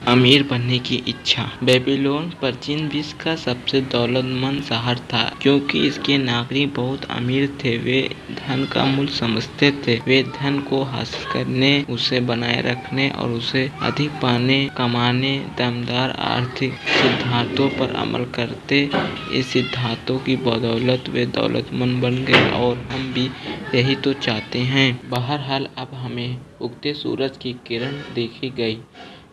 अमीर बनने की इच्छा। बेबीलोन प्राचीन विश्व का सबसे दौलतमंद शहर था, क्योंकि इसके नागरिक बहुत अमीर थे। वे धन का मूल्य समझते थे। वे धन को हासिल करने, उसे बनाए रखने और उसे अधिक कमाने दमदार आर्थिक सिद्धांतों पर अमल करते। इस सिद्धांतों की बदौलत वे दौलतमंद बन गए और हम भी यही तो चाहते हैं। बहरहाल, अब हमें उगते सूरज की किरण देखी गई।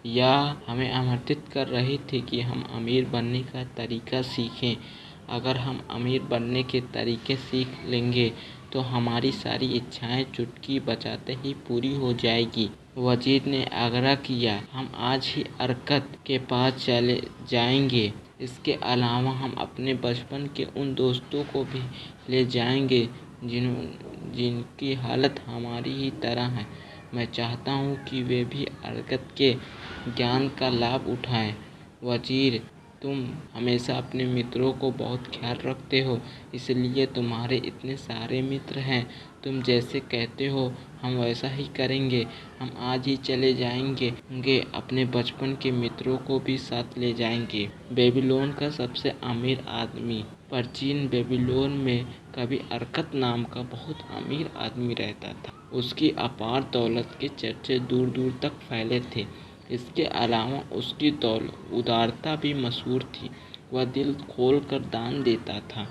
यह हमें आमंत्रित कर रही थी कि हम अमीर बनने का तरीका सीखें। अगर हम अमीर बनने के तरीके सीख लेंगे तो हमारी सारी इच्छाएं चुटकी बजाते ही पूरी हो जाएगी। वजीर ने आग्रह किया, हम आज ही अरकत के पास चले जाएंगे। इसके अलावा हम अपने बचपन के उन दोस्तों को भी ले जाएंगे जिनकी हालत हमारी ही तरह है। मैं चाहता हूँ कि वे भी अरकत के ज्ञान का लाभ उठाएं। वजीर, तुम हमेशा अपने मित्रों को बहुत ख्याल रखते हो, इसलिए तुम्हारे इतने सारे मित्र हैं। तुम जैसे कहते हो हम वैसा ही करेंगे। हम आज ही चले जाएंगे, अपने बचपन के मित्रों को भी साथ ले जाएंगे। बेबीलोन का सबसे अमीर आदमी। प्राचीन बेबीलोन में कभी अरकत नाम का बहुत अमीर आदमी रहता था। उसकी अपार दौलत के चर्चे दूर दूर तक फैले थे। इसके अलावा उसकी उदारता भी मशहूर थी। वह दिल खोलकर दान देता था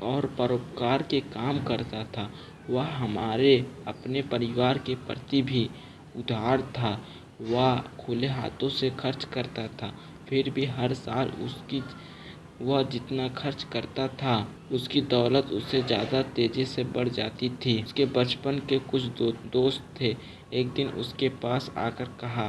और परोपकार के काम करता था। वह हमारे अपने परिवार के प्रति भी उदार था। वह खुले हाथों से खर्च करता था, फिर भी हर साल वह जितना खर्च करता था, उसकी दौलत उससे ज़्यादा तेजी से बढ़ जाती थी। उसके बचपन के कुछ दोस्त थे। एक दिन उसके पास आकर कहा,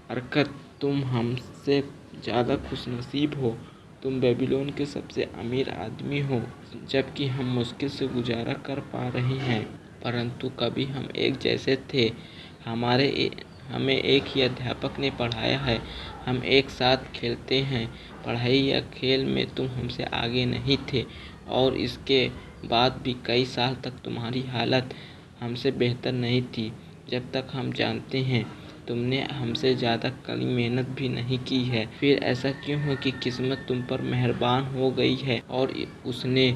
अरकत, तुम हमसे ज़्यादा खुशनसीब हो। तुम बेबीलोन के सबसे अमीर आदमी हो, जबकि हम मुश्किल से गुजारा कर पा रहे हैं। परंतु कभी हम एक जैसे थे। हमें एक ही अध्यापक ने पढ़ाया है। हम एक साथ खेलते हैं। पढ़ाई या खेल में तुम हमसे आगे नहीं थे, और इसके बाद भी कई साल तक तुम्हारी हालत हमसे बेहतर नहीं थी। जब तक हम जानते हैं, तुमने हमसे ज़्यादा कड़ी मेहनत भी नहीं की है। फिर ऐसा क्यों है कि किस्मत तुम पर मेहरबान हो गई है और उसने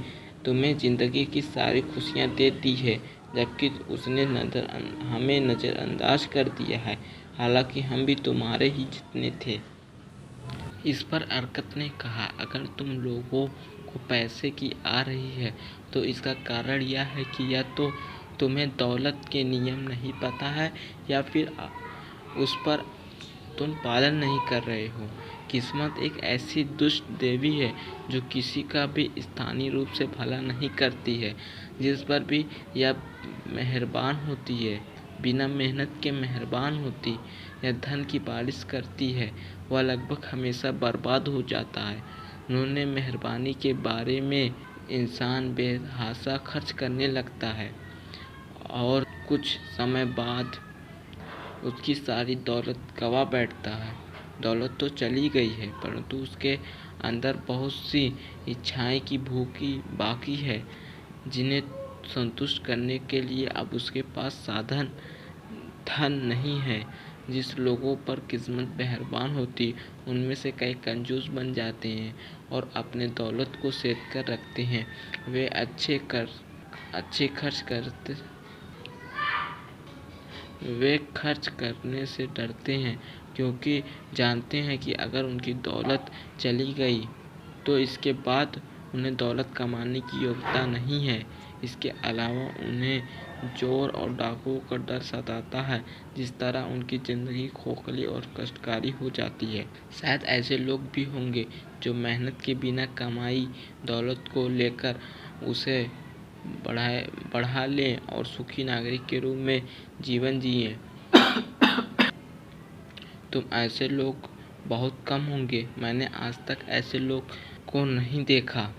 तुम्हें ज़िंदगी की सारी खुशियाँ दे दी है, जबकि उसने हमें नज़रअंदाज कर दिया है, हालांकि हम भी तुम्हारे ही जितने थे। इस पर अरकत ने कहा, अगर तुम लोगों को पैसे की आ रही है तो इसका कारण यह है कि या तो तुम्हें दौलत के नियम नहीं पता है, या फिर उस पर तुम पालन नहीं कर रहे हो। किस्मत एक ऐसी दुष्ट देवी है जो किसी का भी स्थानीय रूप से भला नहीं करती है। जिस पर भी यह मेहरबान होती है, बिना मेहनत के मेहरबान होती या धन की बारिश करती है, वह लगभग हमेशा बर्बाद हो जाता है। उन्होंने मेहरबानी के बारे में इंसान बेतहाशा खर्च करने लगता है और कुछ समय बाद उसकी सारी दौलत गंवा बैठता है। दौलत तो चली गई है, परंतु उसके अंदर बहुत सी इच्छाएं की भूखी बाकी है, जिन्हें संतुष्ट करने के लिए अब उसके पास साधन धन नहीं है। जिस लोगों पर किस्मत मेहरबान होती, उनमें से कई कंजूस बन जाते हैं और अपने दौलत को सेध कर रखते हैं। वे खर्च करने से डरते हैं, क्योंकि जानते हैं कि अगर उनकी दौलत चली गई तो इसके बाद उन्हें दौलत कमाने की योग्यता नहीं है। इसके अलावा उन्हें चोर और डाकुओं का डर सताता है। जिस तरह उनकी ज़िंदगी खोखली और कष्टकारी हो जाती है। शायद ऐसे लोग भी होंगे जो मेहनत के बिना कमाई दौलत को लेकर उसे बढ़ा लें और सुखी नागरिक के रूप में जीवन जिएं। तुम ऐसे लोग बहुत कम होंगे। मैंने आज तक ऐसे लोग को नहीं देखा।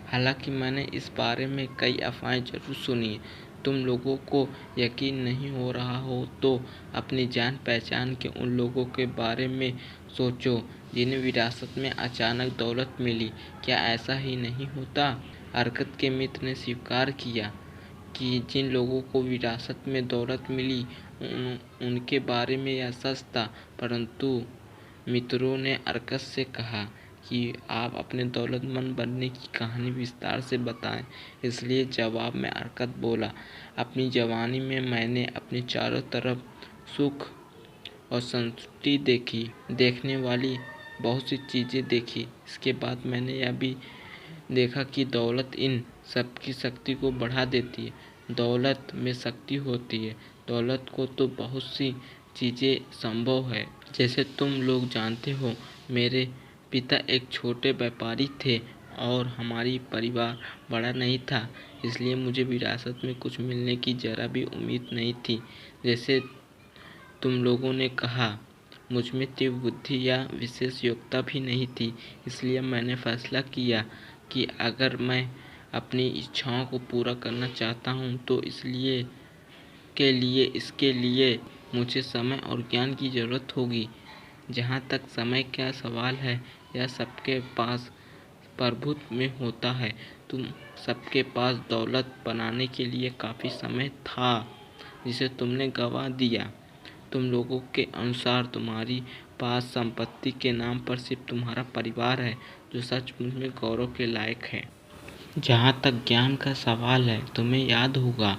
हालांकि मैंने इस बारे में कई अफवाहें जरूर सुनी। तुम लोगों को यकीन नहीं हो रहा हो तो अपनी जान पहचान के उन लोगों के बारे में सोचो जिन्हें विरासत में अचानक दौलत मिली। क्या ऐसा ही नहीं होता? अरकत के मित्र ने स्वीकार किया कि जिन लोगों को विरासत में दौलत मिली उनके बारे में यह सच था, परंतु मित्रों ने अर्कस से कहा कि आप अपने दौलतमंद बनने की कहानी विस्तार से बताएं। इसलिए जवाब में अर्कस बोला, अपनी जवानी में मैंने अपने चारों तरफ सुख और संतुष्टि देखने वाली बहुत सी चीज़ें देखी। इसके बाद मैंने यह भी देखा कि दौलत इन सब की शक्ति को बढ़ा देती है। दौलत में शक्ति होती है। दौलत को तो बहुत सी चीज़ें संभव है। जैसे तुम लोग जानते हो, मेरे पिता एक छोटे व्यापारी थे और हमारी परिवार बड़ा नहीं था, इसलिए मुझे विरासत में कुछ मिलने की जरा भी उम्मीद नहीं थी। जैसे तुम लोगों ने कहा, मुझ में तीव्र बुद्धि या विशेष योग्यता भी नहीं थी, इसलिए मैंने फैसला किया कि अगर मैं अपनी इच्छाओं को पूरा करना चाहता हूँ तो इसके लिए मुझे समय और ज्ञान की ज़रूरत होगी। जहाँ तक समय का सवाल है, यह सबके पास प्रभुत्व में होता है। तुम सबके पास दौलत बनाने के लिए काफ़ी समय था, जिसे तुमने गंवा दिया। तुम लोगों के अनुसार तुम्हारी पास संपत्ति के नाम पर सिर्फ तुम्हारा परिवार है, जो सचमुच में गौरव के लायक है। जहाँ तक ज्ञान का सवाल है, तुम्हें याद होगा,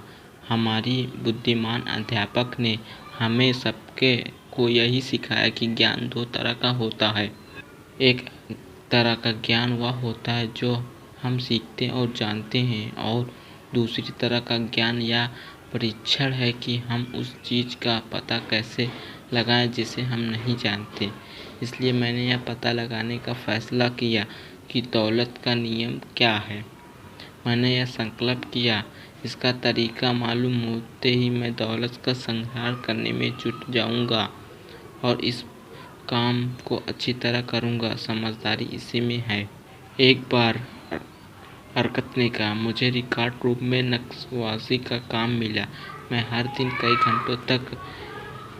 हमारी बुद्धिमान अध्यापक ने हमें सबके को यही सिखाया कि ज्ञान दो तरह का होता है। एक तरह का ज्ञान वह होता है जो हम सीखते और जानते हैं, और दूसरी तरह का ज्ञान या परीक्षण है कि हम उस चीज़ का पता कैसे लगाएं जिसे हम नहीं जानते। इसलिए मैंने यह पता लगाने का फैसला किया कि दौलत का नियम क्या है। मैंने यह संकल्प किया, इसका तरीका मालूम होते ही मैं दौलत का संहार करने में जुट जाऊंगा और इस काम को अच्छी तरह करूंगा। समझदारी इसी में है। एक बार हरकत ने कहा, मुझे रिकॉर्ड रूप में नक्शेबाजी का काम मिला। मैं हर दिन कई घंटों तक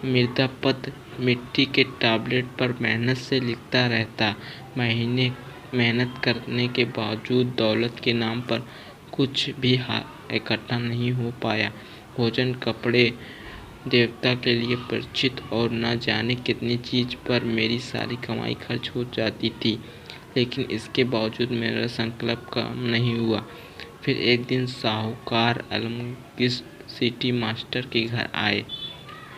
मृदा पत्र मिट्टी के टैबलेट पर मेहनत से लिखता रहता। महीने मेहनत करने के बावजूद दौलत के नाम पर कुछ भी इकट्ठा नहीं हो पाया। भोजन, कपड़े, देवता के लिए परिचित और न जाने कितनी चीज़ पर मेरी सारी कमाई खर्च हो जाती थी, लेकिन इसके बावजूद मेरा संकल्प काम नहीं हुआ। फिर एक दिन साहूकार अलमगिस सिटी मास्टर के घर आए।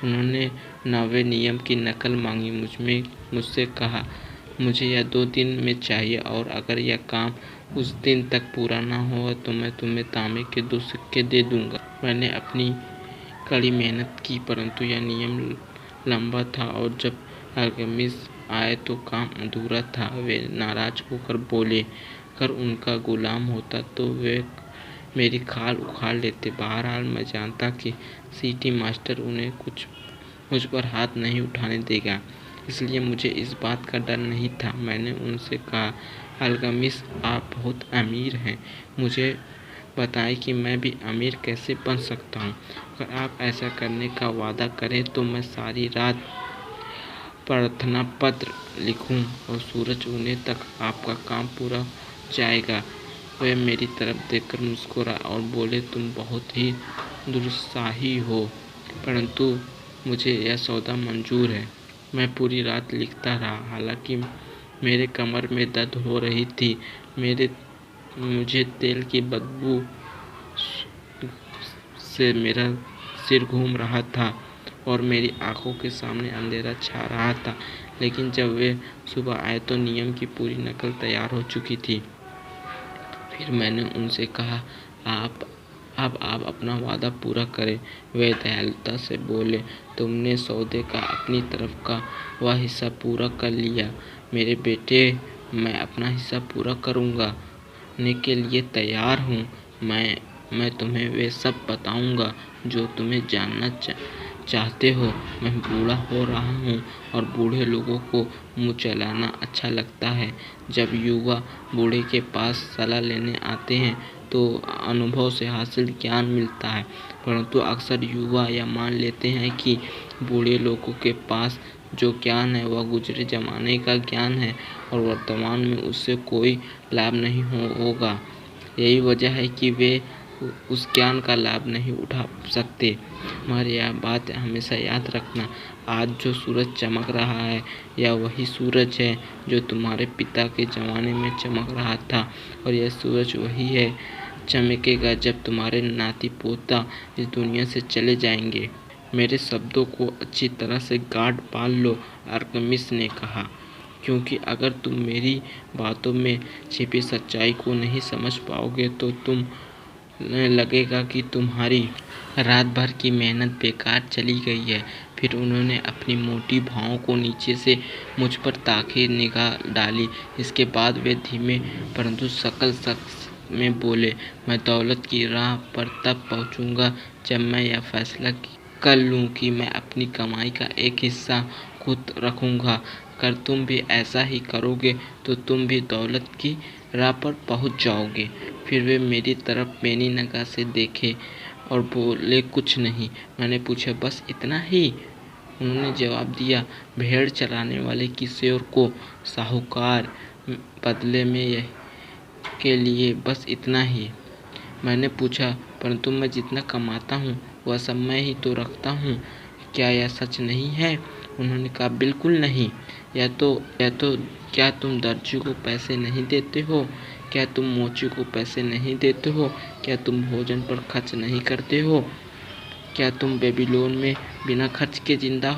उन्होंने 9वें नियम की नकल मांगी। मुझसे कहा, मुझे यह 2 दिन में चाहिए और अगर यह काम उस दिन तक पूरा ना हो तो मैं तुम्हें तांबे के 2 सिक्के दे दूंगा। मैंने अपनी कड़ी मेहनत की, परंतु यह नियम लंबा था और जब अल्केमिस आए तो काम अधूरा था। वे नाराज होकर बोले, अगर उनका गुलाम होता तो वे मेरी खाल उखाड़ लेते। बहरहाल मैं जानता कि सिटी मास्टर उन्हें मुझ पर हाथ नहीं उठाने देगा, इसलिए मुझे इस बात का डर नहीं था। मैंने उनसे कहा, अल्केमिस, आप बहुत अमीर हैं, मुझे बताएं कि मैं भी अमीर कैसे बन सकता हूँ। अगर आप ऐसा करने का वादा करें तो मैं सारी रात प्रार्थना पत्र लिखूं और सूरज उगने तक आपका काम पूरा हो जाएगा। वे मेरी तरफ देखकर मुस्कुराए और बोले, तुम बहुत ही दुस्साही हो, परंतु मुझे यह सौदा मंजूर है। मैं पूरी रात लिखता रहा, हालांकि मेरे कमर में दर्द हो रही थी। मुझे तेल की बदबू से मेरा सिर घूम रहा था और मेरी आंखों के सामने अंधेरा छा रहा था। लेकिन जब वे सुबह आए तो नियम की पूरी नकल तैयार हो चुकी थी। फिर मैंने उनसे कहा, अब आप अपना वादा पूरा करें। वे दयालुता से बोले, तुमने सौदे का अपनी तरफ का वह हिस्सा पूरा कर लिया। मेरे बेटे, मैं अपना हिस्सा पूरा करूँगा के लिए तैयार हूँ। मैं तुम्हें वे सब बताऊँगा जो तुम्हें जानना चाहते हो। मैं बूढ़ा हो रहा हूँ और बूढ़े लोगों को मुँह चलाना अच्छा लगता है। जब युवा बूढ़े के पास सलाह लेने आते हैं तो अनुभव से हासिल ज्ञान मिलता है, परंतु अक्सर युवा यह मान लेते हैं कि बूढ़े लोगों के पास जो ज्ञान है वह गुजरे जमाने का ज्ञान है और वर्तमान में उससे कोई लाभ नहीं होगा। यही वजह है कि वे उस ज्ञान का लाभ नहीं उठा सकते। मगर यह बात हमेशा याद रखना, आज जो सूरज चमक रहा है यह वही सूरज है जो तुम्हारे पिता के ज़माने में चमक रहा था, और यह सूरज वही है चमकेगा जब तुम्हारे नाती पोता इस दुनिया से चले जाएंगे। मेरे शब्दों को अच्छी तरह से गांठ बांध लो, अल्केमिस्ट ने कहा, क्योंकि अगर तुम मेरी बातों में छिपी सच्चाई को नहीं समझ पाओगे तो तुम्हें लगेगा कि तुम्हारी रात भर की मेहनत बेकार चली गई है। फिर उन्होंने अपनी मोटी भौहों को नीचे से मुझ पर ताकीद निगाह डाली। इसके बाद वे धीमे परंतु सकल शख्स में बोले, मैं दौलत की राह पर तब पहुंचूंगा जब मैं यह फैसला कर लूं कि मैं अपनी कमाई का एक हिस्सा खुद रखूंगा। अगर तुम भी ऐसा ही करोगे तो तुम भी दौलत की राह पर पहुंच जाओगे। फिर वे मेरी तरफ बेनी निगाह से देखे और बोले, कुछ नहीं। मैंने पूछा, बस इतना ही? उन्होंने जवाब दिया, भेड़ चराने वाले किशोर को साहूकार बदले में यह के लिए बस इतना ही। मैंने पूछा, परंतु मैं जितना कमाता हूँ वह सब मैं ही तो रखता हूँ, क्या यह सच नहीं है? उन्होंने कहा, बिल्कुल नहीं। या तो क्या तुम दर्जी को पैसे नहीं देते हो? क्या तुम मोची को पैसे नहीं देते हो? क्या तुम भोजन पर खर्च नहीं करते हो? क्या तुम बेबीलोन में बिना खर्च के जिंदा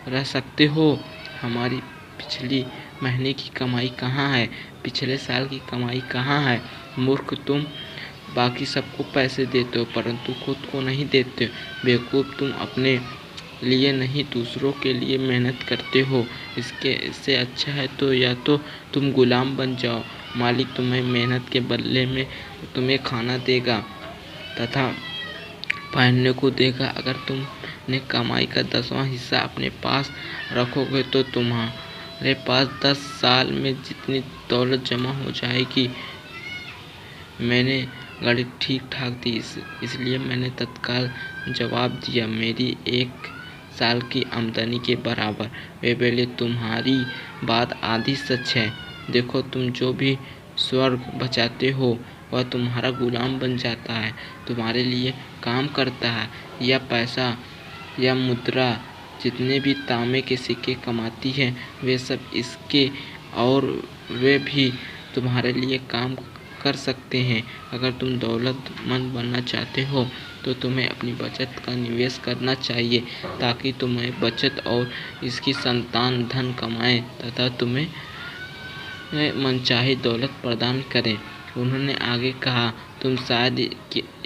रह सकते हो? हमारी पिछली महीने की कमाई कहाँ है? पिछले साल की कमाई कहाँ है? मूर्ख, तुम बाकी सबको पैसे देते हो परंतु खुद को नहीं देते। बेवकूफ़, तुम अपने लिए नहीं दूसरों के लिए मेहनत करते हो। इससे अच्छा है तो या तो तुम गुलाम बन जाओ, मालिक तुम्हें मेहनत के बदले में तुम्हें खाना देगा तथा पहनने को देगा। अगर तुमने कमाई का 10वां हिस्सा अपने पास रखोगे तो तुम्हारे पास 10 साल में जितनी दौलत जमा हो जाएगी। मैंने गाड़ी ठीक ठाक दी, इसलिए मैंने तत्काल जवाब दिया, मेरी 1 साल की आमदनी के बराबर। वे बोले, तुम्हारी बात आधी सच है। देखो, तुम जो भी स्वर्ग बचाते हो वह तुम्हारा गुलाम बन जाता है, तुम्हारे लिए काम करता है। यह पैसा या मुद्रा जितने भी तांबे के सिक्के कमाती है वे सब इसके, और वे भी तुम्हारे लिए काम कर सकते हैं। अगर तुम दौलतमंद बनना चाहते हो तो तुम्हें अपनी बचत का निवेश करना चाहिए ताकि तुम्हें बचत और इसकी संतान धन कमाएं तथा तुम्हें मनचाही दौलत प्रदान करें। उन्होंने आगे कहा, तुम शायद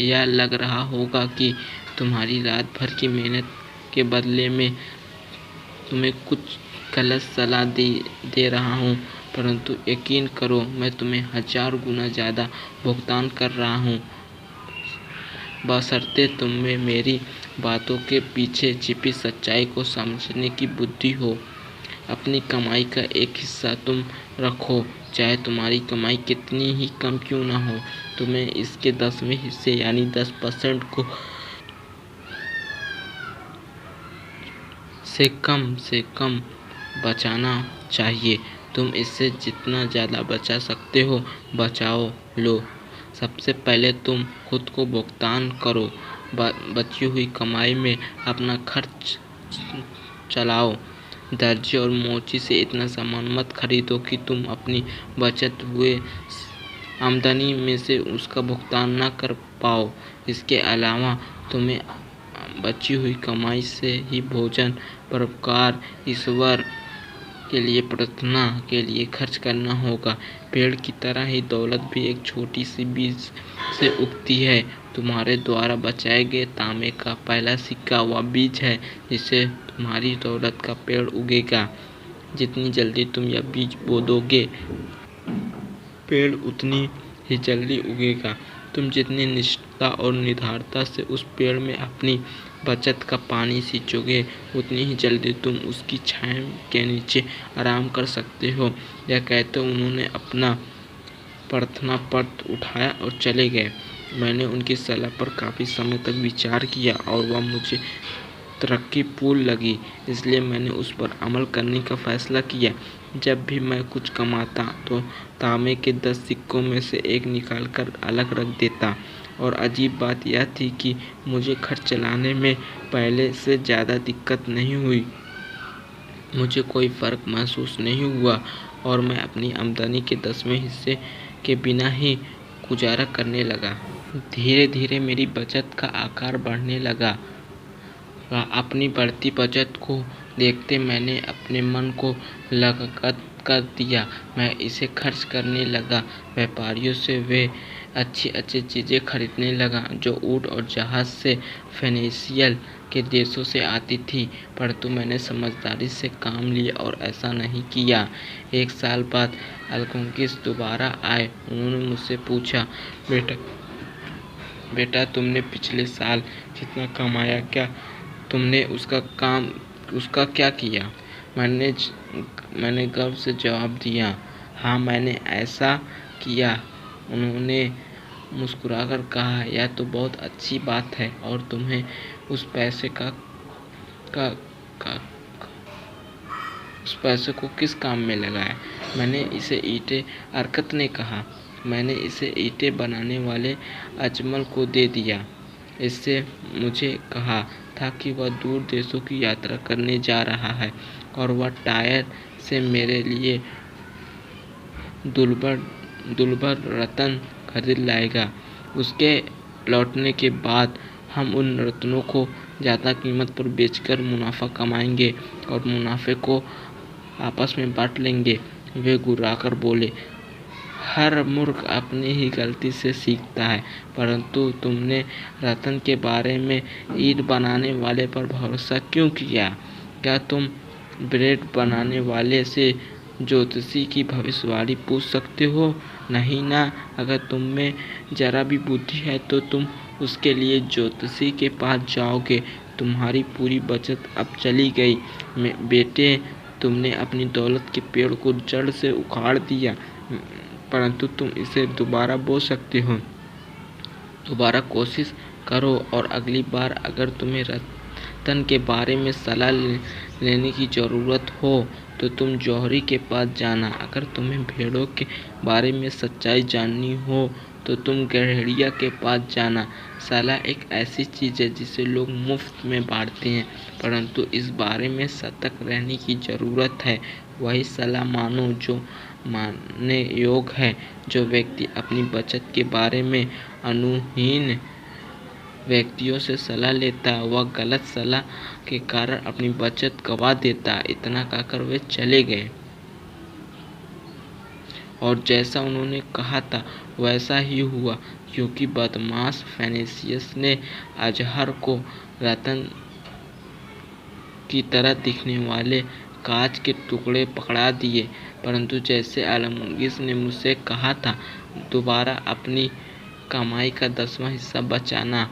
यह लग रहा होगा कि तुम्हारी रात भर की मेहनत के बदले में तुम्हें कुछ गलत सलाह दे रहा हूँ, परंतु यकीन करो मैं तुम्हें 1000 गुना ज़्यादा भुगतान कर रहा हूँ, बशर्ते तुम्हें मेरी बातों के पीछे छिपी सच्चाई को समझने की बुद्धि हो। अपनी कमाई का एक हिस्सा तुम रखो, चाहे तुम्हारी कमाई कितनी ही कम क्यों ना हो। तुम्हें इसके 10वें हिस्से यानी 10% को से कम बचाना चाहिए। तुम इससे जितना ज़्यादा बचा सकते हो बचाओ लो। सबसे पहले तुम खुद को भुगतान करो, बची हुई कमाई में अपना खर्च चलाओ। दर्जी और मोची से इतना सामान मत खरीदो कि तुम अपनी बचत हुए आमदनी में से उसका भुगतान न कर पाओ। इसके अलावा तुम्हें बची हुई कमाई से ही भोजन, परोपकार, ईश्वर के लिए प्रार्थना के लिए खर्च करना होगा। पेड़ की तरह ही दौलत भी एक छोटी सी बीज से उगती है। तुम्हारे द्वारा बचाए गए तांबे का पहला सिक्का वह बीज है जिससे तुम्हारी दौलत का पेड़ उगेगा। जितनी जल्दी तुम यह बीज बो दोगे पेड़ उतनी ही जल्दी उगेगा। तुम जितनी निष्ठा और निधारता से उस पेड़ में अपनी बचत का पानी सींचोगे उतनी ही जल्दी तुम उसकी छाया के नीचे आराम कर सकते हो। यह कहते उन्होंने अपना प्रार्थना पत्र उठाया और चले गए। मैंने उनकी सलाह पर काफ़ी समय तक विचार किया और वह मुझे तरक्कीपूर्ण लगी, इसलिए मैंने उस पर अमल करने का फैसला किया। जब भी मैं कुछ कमाता तो तांबे के 10 सिक्कों में से एक निकालकर अलग रख देता और अजीब बात यह थी कि मुझे खर्च चलाने में पहले से ज़्यादा दिक्कत नहीं हुई। मुझे कोई फ़र्क महसूस नहीं हुआ और मैं अपनी आमदनी के 10वें हिस्से के बिना ही गुजारा करने लगा। धीरे धीरे मेरी बचत का आकार बढ़ने लगा। अपनी बढ़ती बचत को देखते मैंने अपने मन को लगत कर दिया। मैं इसे खर्च करने लगा। व्यापारियों से वे अच्छी अच्छी चीज़ें खरीदने लगा जो ऊँट और जहाज़ से फेनीशियल के देशों से आती थी, परंतु मैंने समझदारी से काम लिया और ऐसा नहीं किया। 1 साल बाद अल्कोंकिस दोबारा आए। उन्होंने मुझसे पूछा, बेटा तुमने पिछले साल जितना कमाया क्या तुमने उसका क्या किया? मैंने गर्व से जवाब दिया, हाँ मैंने ऐसा किया। उन्होंने मुस्कुराकर कहा, यह तो बहुत अच्छी बात है और तुम्हें उस पैसे को किस काम में लगाया? मैंने इसे अर्कत ने कहा, मैंने इसे ईंटें बनाने वाले अजमल को दे दिया। इससे मुझे कहा था कि वह दूर देशों की यात्रा करने जा रहा है और वह टायर से मेरे लिए दुर्लभ रत्न खरीद लाएगा। उसके लौटने के बाद हम उन रत्नों को ज़्यादा कीमत पर बेचकर मुनाफा कमाएंगे और मुनाफे को आपस में बांट लेंगे। वे गुर्राकर बोले, हर मूर्ख अपनी ही गलती से सीखता है, परंतु तुमने रतन के बारे में ईंट बनाने वाले पर भरोसा क्यों किया? क्या तुम ब्रेड बनाने वाले से ज्योतिषी की भविष्यवाणी पूछ सकते हो? नहीं ना। अगर तुम में जरा भी बुद्धि है तो तुम उसके लिए ज्योतिषी के पास जाओगे। तुम्हारी पूरी बचत अब चली गई। बेटे, तुमने अपनी दौलत के पेड़ को जड़ से उखाड़ दिया, परंतु तुम इसे दोबारा बो सकते हो। दोबारा कोशिश करो और अगली बार अगर तुम्हें रतन के बारे में सलाह लेने की ज़रूरत हो तो तुम जौहरी के पास जाना। अगर तुम्हें भेड़ों के बारे में सच्चाई जाननी हो तो तुम गड़ेड़िया के पास जाना। सलाह एक ऐसी चीज़ है जिसे लोग मुफ्त में बांटते हैं, परंतु इस बारे में सतर्क रहने की ज़रूरत है। वही सलाह मानो जो मानने योग्य है। जो व्यक्ति अपनी बचत के बारे में अनुहीन व्यक्तियों से सलाह लेता है वह गलत सलाह के कारण अपनी बचत गंवा देता है। इतना कहकर वे चले गए और जैसा उन्होंने कहा था वैसा ही हुआ, क्योंकि बदमाश फेनीशियस ने अजहर को रतन की तरह दिखने वाले कांच के टुकड़े पकड़ा दिए। परंतु जैसे अल्कोंकिस ने मुझसे कहा था, दोबारा अपनी कमाई का 10वां हिस्सा बचाना।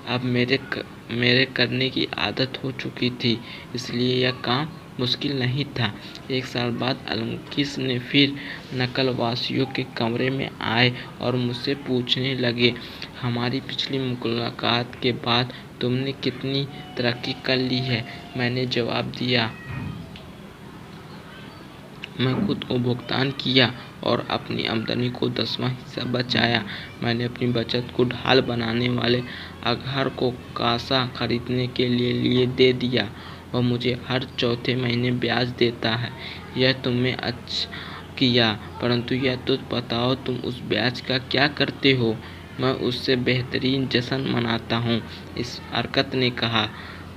अब मेरे करने की आदत हो चुकी थी, इसलिए यह काम मुश्किल नहीं था। 1 साल बाद अल्कोंकिस ने फिर नकलवासियों के कमरे में आए और मुझसे पूछने लगे, हमारी पिछली मुलाकात के बाद तुमने कितनी तरक्की कर ली है? मैंने जवाब दिया, मैं खुद को भुगतान किया और अपनी आमदनी को 10वां हिस्सा बचाया। मैंने अपनी बचत को ढाल बनाने वाले अजहर को कांसा खरीदने के लिए दे दिया। वह मुझे हर चौथे महीने ब्याज देता है। यह तुमने अच्छा किया, परंतु यह तो बताओ तुम उस ब्याज का क्या करते हो? मैं उससे बेहतरीन जश्न मनाता हूँ। इस अर्कत ने कहा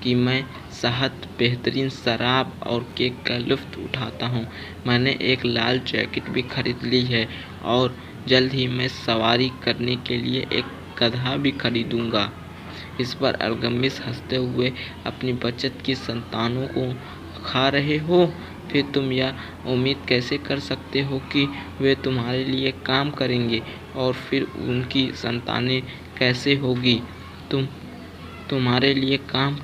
कि मैं शहद, बेहतरीन शराब और केक का लुत्फ़ उठाता हूँ। मैंने एक लाल जैकेट भी खरीद ली है और जल्द ही मैं सवारी करने के लिए एक गधा भी खरीदूँगा। इस पर अल्कोंकिस हंसते हुए, अपनी बचत की संतानों को खा रहे हो? फिर तुम यह उम्मीद कैसे कर सकते हो कि वे तुम्हारे लिए काम करेंगे और फिर उनकी संतानें कैसे होगी तुम्हारे लिए काम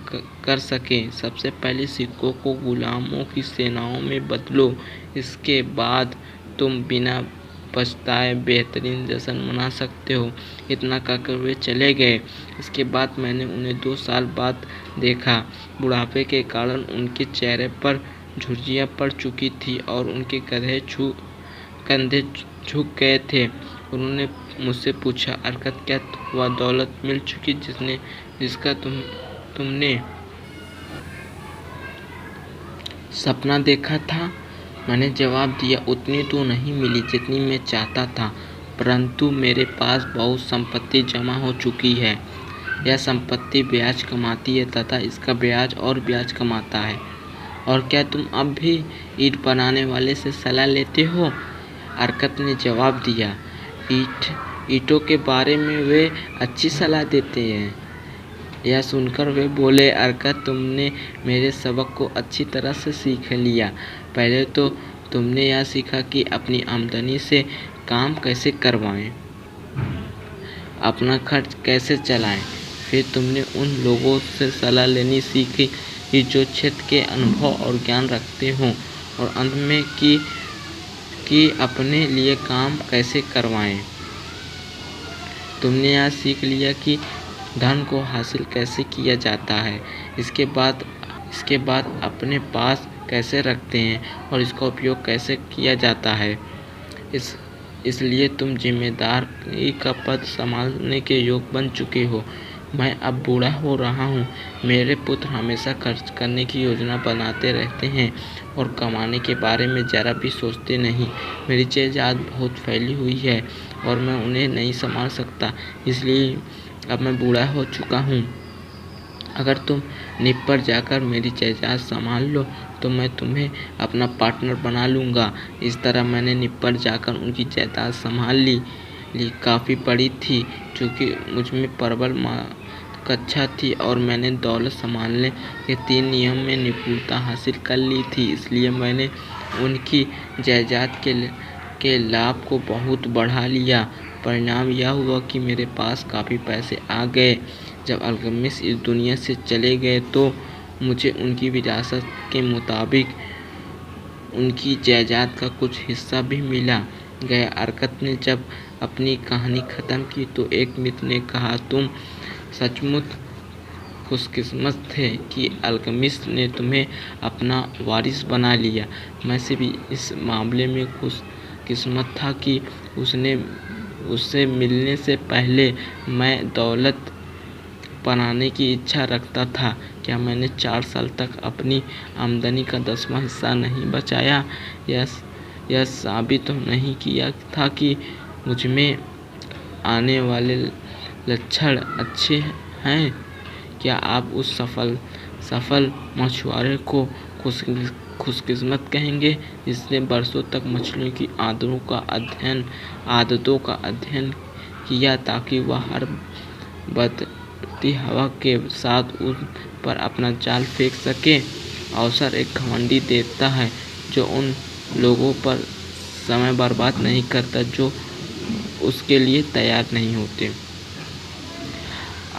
कर सकें? सबसे पहले सिक्कों को गुलामों की सेनाओं में बदलो। इसके बाद तुम बिना पछताए बेहतरीन जश्न मना सकते हो। इतना कहकर वे चले गए। इसके बाद मैंने उन्हें 2 साल बाद देखा। बुढ़ापे के कारण उनके चेहरे पर झुर्रियाँ पड़ चुकी थी और उनके कंधे झुक गए थे। उन्होंने मुझसे पूछा, अरकत क्या हुआ, दौलत मिल चुकी जिसका तुमने सपना देखा था? मैंने जवाब दिया, उतनी तो नहीं मिली जितनी मैं चाहता था, परंतु मेरे पास बहुत संपत्ति जमा हो चुकी है। यह संपत्ति ब्याज कमाती है तथा इसका ब्याज और ब्याज कमाता है। और क्या तुम अब भी ईंट बनाने वाले से सलाह लेते हो? अरकत ने जवाब दिया, ईंटों के बारे में वे अच्छी सलाह देते हैं। यह सुनकर वे बोले, अरकत तुमने मेरे सबक को अच्छी तरह से सीख लिया। पहले तो तुमने यह सीखा कि अपनी आमदनी से काम कैसे करवाएं, अपना खर्च कैसे चलाएं। फिर तुमने उन लोगों से सलाह लेनी सीखी कि जो क्षेत्र के अनुभव और ज्ञान रखते हों, और अंत में कि अपने लिए काम कैसे करवाएं। तुमने यह सीख लिया कि धन को हासिल कैसे किया जाता है, इसके बाद अपने पास कैसे रखते हैं और इसका उपयोग कैसे किया जाता है। इसलिए तुम जिम्मेदारी का पद संभालने के योग्य बन चुके हो। मैं अब बूढ़ा हो रहा हूँ। मेरे पुत्र हमेशा खर्च करने की योजना बनाते रहते हैं और कमाने के बारे में ज़रा भी सोचते नहीं। मेरी जायदाद बहुत फैली हुई है और मैं उन्हें नहीं संभाल सकता, इसलिए अब मैं बूढ़ा हो चुका हूँ। अगर तुम निप जाकर मेरी जायदाद संभाल लो तो मैं तुम्हें अपना पार्टनर बना लूँगा। इस तरह मैंने निप जाकर उनकी जायदाद संभाल ली। काफ़ी बड़ी थी, चूँकि मुझमें प्रबल कक्षा थी और मैंने दौलत संभालने के 3 नियम में निपुणता हासिल कर ली थी। इसलिए मैंने उनकी जायदाद के लाभ को बहुत बढ़ा लिया। परिणाम यह हुआ कि मेरे पास काफ़ी पैसे आ गए। जब अल्केमिस्ट इस दुनिया से चले गए तो मुझे उनकी विरासत के मुताबिक उनकी जायदाद का कुछ हिस्सा भी मिला गया। अरकत ने जब अपनी कहानी ख़त्म की तो एक मित्र ने कहा, तुम सचमुच खुशकिस्मत थे कि अल्केमिस्ट ने तुम्हें अपना वारिस बना लिया। मैं सिर्फ इस मामले में खुशकिस्मत था कि उससे मिलने से पहले मैं दौलत बनाने की इच्छा रखता था। क्या मैंने 4 साल तक अपनी आमदनी का 10वां हिस्सा नहीं बचाया? यह साबित तो नहीं किया था कि मुझमें आने वाले लक्षण अच्छे हैं? क्या आप उस सफल मछुआरे को खुशकिस्मत कहेंगे जिसने बरसों तक मछलियों की आदतों का अध्ययन किया ताकि वह हर बदलती हवा के साथ उन पर अपना जाल फेंक सके? अवसर एक घमंडी देता है जो उन लोगों पर समय बर्बाद नहीं करता जो उसके लिए तैयार नहीं होते।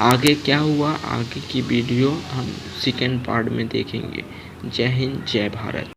आगे क्या हुआ, आगे की वीडियो हम सेकंड पार्ट में देखेंगे। जय हिंद, जय भारत।